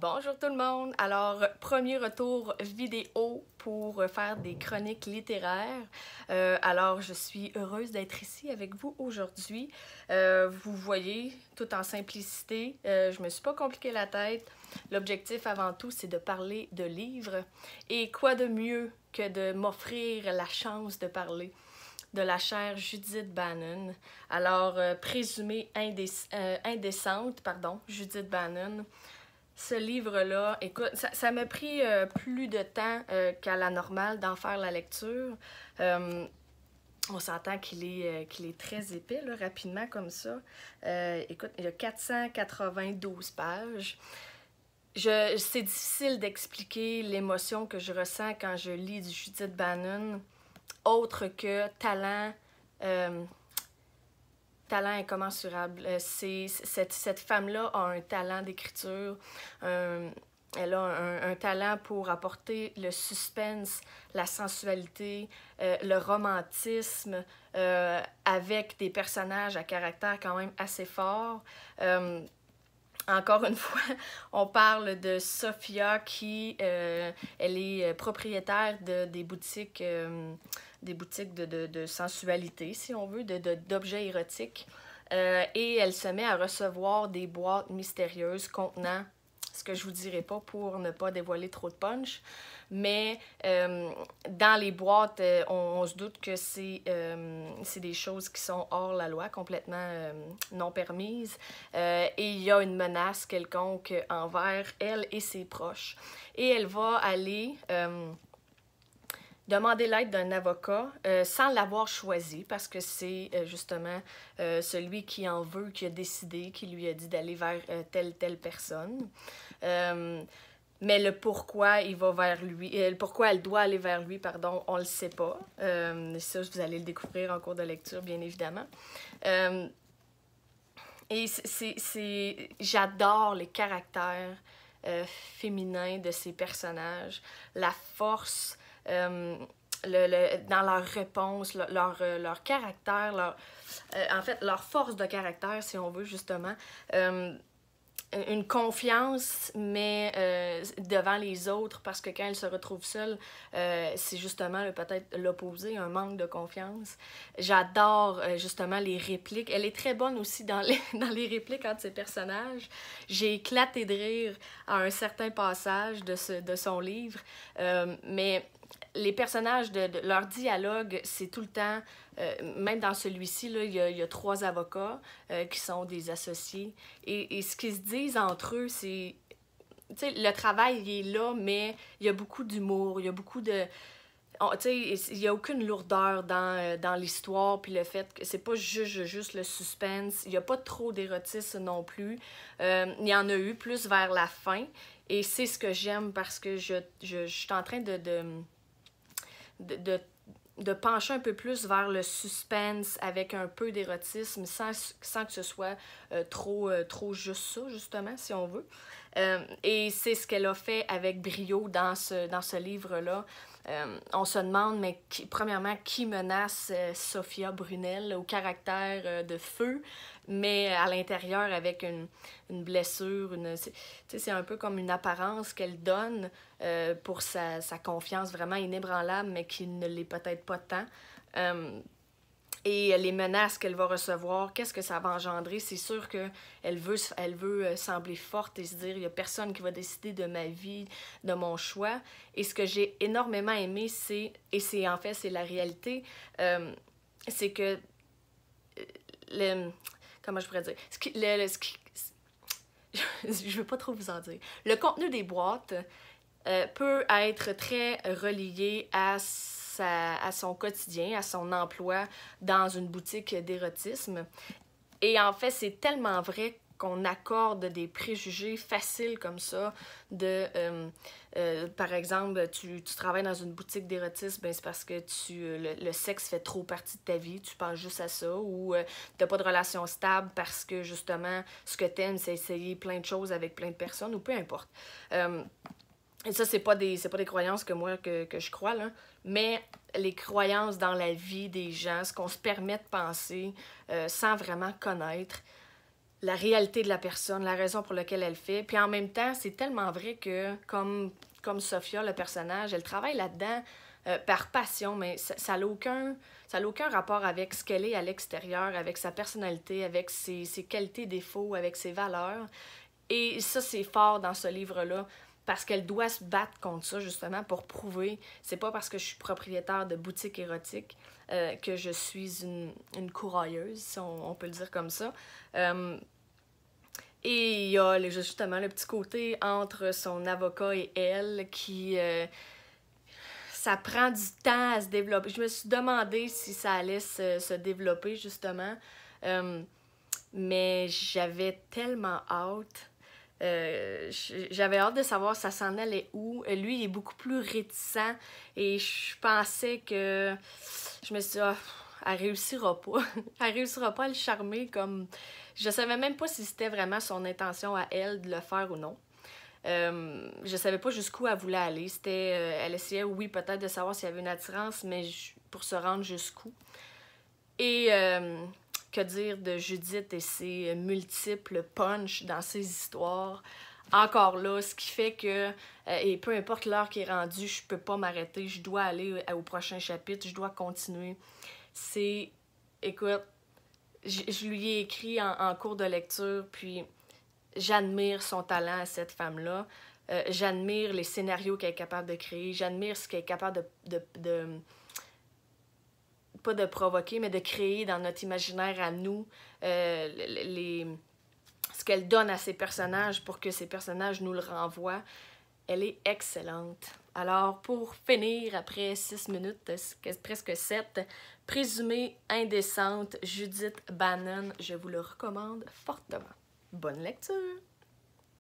Bonjour tout le monde! Alors, premier retour vidéo pour faire des chroniques littéraires. Alors, je suis heureuse d'être ici avec vous aujourd'hui. Vous voyez, tout en simplicité, je me suis pas compliqué la tête. L'objectif avant tout, c'est de parler de livres. Et quoi de mieux que de m'offrir la chance de parler de la chère Judith Bannon. Alors, présumée indécente, Judith Bannon. Ce livre-là, écoute, ça m'a pris plus de temps qu'à la normale d'en faire la lecture. On s'entend qu'il est très épais, là, rapidement comme ça. Écoute, il y a 492 pages. C'est difficile d'expliquer l'émotion que je ressens quand je lis du Judith Bannon, autre que talent incommensurable. Cette femme-là a un talent d'écriture, elle a un talent pour apporter le suspense, la sensualité, le romantisme, avec des personnages à caractère quand même assez fort. Encore une fois, on parle de Sophia qui, elle est propriétaire des boutiques de sensualité, si on veut, d'objets érotiques. Et elle se met à recevoir des boîtes mystérieuses contenant ce que je vous dirai pas pour ne pas dévoiler trop de punch. Mais dans les boîtes, on se doute que c'est des choses qui sont hors la loi, complètement non permises. Et il y a une menace quelconque envers elle et ses proches. Et elle va aller demander l'aide d'un avocat sans l'avoir choisi, parce que c'est justement celui qui en veut, qui a décidé, qui lui a dit d'aller vers telle personne. Mais le pourquoi il va vers lui, pourquoi elle doit aller vers lui, pardon, on le sait pas. Ça, vous allez le découvrir en cours de lecture, bien évidemment. Et j'adore les caractères féminins de ces personnages, la force dans leur réponse, leur caractère, en fait, leur force de caractère, si on veut, justement. Une confiance, mais devant les autres, parce que quand elle se retrouve seule, c'est justement peut-être l'opposé, un manque de confiance. J'adore justement les répliques. Elle est très bonne aussi dans les répliques entre ses personnages. J'ai éclaté de rire à un certain passage de son livre, mais les personnages, leur dialogue, c'est tout le temps, même dans celui-ci, il y a 3 avocats qui sont des associés. Et ce qu'ils se disent entre eux, c'est... Tu sais, le travail, il est là, mais il y a beaucoup d'humour, il y a beaucoup de... Tu sais, il n'y a aucune lourdeur dans l'histoire, puis le fait que c'est pas juste le suspense. Il n'y a pas trop d'érotisme non plus. Il y en a eu plus vers la fin. Et c'est ce que j'aime, parce que je suis en train de pencher un peu plus vers le suspense avec un peu d'érotisme sans que ce soit trop juste ça, justement, si on veut. Et c'est ce qu'elle a fait avec brio dans ce livre-là. On se demande, mais premièrement, qui menace Sophia Brunel au caractère de feu, mais à l'intérieur avec une blessure, c'est un peu comme une apparence qu'elle donne pour sa confiance vraiment inébranlable, mais qui ne l'est peut-être pas tant. Et les menaces qu'elle va recevoir, qu'est-ce que ça va engendrer? C'est sûr qu'elle veut sembler forte et se dire, il n'y a personne qui va décider de ma vie, de mon choix. Et ce que j'ai énormément aimé, c'est la réalité, c'est que, comment je pourrais dire? Je veux pas trop vous en dire. Le contenu des boîtes peut être très relié à son quotidien, à son emploi dans une boutique d'érotisme. Et en fait, c'est tellement vrai qu'on accorde des préjugés faciles comme ça par exemple, tu travailles dans une boutique d'érotisme, ben c'est parce que le sexe fait trop partie de ta vie, tu penses juste à ça, ou t'as pas de relation stable parce que justement, ce que t'aimes, c'est essayer plein de choses avec plein de personnes, ou peu importe. Et ça, c'est pas des croyances que je crois, là, mais les croyances dans la vie des gens, ce qu'on se permet de penser sans vraiment connaître. la réalité de la personne, la raison pour laquelle elle fait. Puis en même temps, c'est tellement vrai que, comme Sophia, le personnage, elle travaille là-dedans par passion, mais ça n'a aucun rapport avec ce qu'elle est à l'extérieur, avec sa personnalité, avec ses qualités, défauts, avec ses valeurs. Et ça, c'est fort dans ce livre-là, parce qu'elle doit se battre contre ça, justement, pour prouver. C'est pas parce que je suis propriétaire de boutique érotique que je suis une courailleuse, si on peut le dire comme ça. Et il y a justement le petit côté entre son avocat et elle qui... ça prend du temps à se développer. Je me suis demandé si ça allait se développer, justement. Mais j'avais tellement hâte. J'avais hâte de savoir ça s'en allait où. Lui, il est beaucoup plus réticent et je pensais que... Je me suis dit, elle réussira pas. Elle réussira pas à le charmer comme... Je savais même pas si c'était vraiment son intention à elle de le faire ou non. Je savais pas jusqu'où elle voulait aller. Elle essayait, oui, peut-être de savoir s'il y avait une attirance, mais pour se rendre jusqu'où. Et que dire de Judith et ses multiples punchs dans ses histoires. Encore là, ce qui fait que, et peu importe l'heure qui est rendue, je peux pas m'arrêter, je dois aller au prochain chapitre, je dois continuer. Écoute, je lui ai écrit en cours de lecture, puis j'admire son talent à cette femme-là. J'admire les scénarios qu'elle est capable de créer. J'admire ce qu'elle est capable pas de provoquer, mais de créer dans notre imaginaire à nous. Ce qu'elle donne à ses personnages pour que ses personnages nous le renvoient. Elle est excellente. Alors, pour finir, après 6 minutes, presque 7, Présumée indécente, Judith Bannon, je vous le recommande fortement. Bonne lecture!